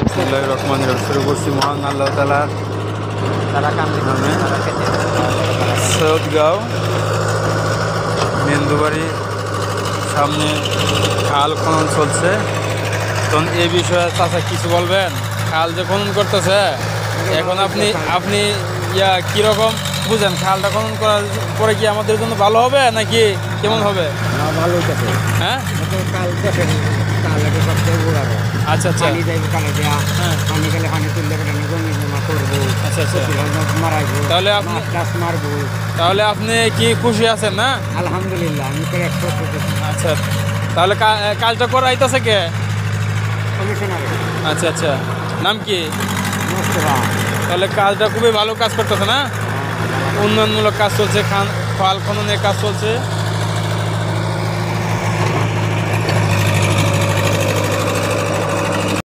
বিসমিল্লাহির রহমানির রহিম শুরু করছি মহান আল্লাহ তাআলার নামে। সৈয়দগাঁও মেন্দুবাড়ির সামনে খাল খনন চলছে। তখন এই বিষয়ে চাচা কিছু বলবেন? খাল যে খনন করতেছে এখন আপনি আপনি কীরকম বুঝেন? খালটা খনন করার পরে কি আমাদের জন্য ভালো হবে নাকি কেমন হবে? ভালো হ্যাঁ, আচ্ছা আচ্ছা, পানি যাইব কালে দেয়া হ্যাঁ, পানি গেলে পানি তুললে জমি জমা করবো, আচ্ছা আচ্ছা। মারাইবো, তাহলে আপনি মাছ টাছ মারবো। তাহলে আপনি কি খুশি আছেন না? আলহামদুলিল্লাহ আমি তো 100% আচ্ছা, তাহলে কাজটা করাইতেছে কে? কমিশনার আচ্ছা আচ্ছা, নাম কি? মোস্তফা। তাহলে কাজটা খুবই ভালো কাজ করতেছে না? উন্নয়নমূলক কাজ চলছে, খাল খননের কাজ চলছে।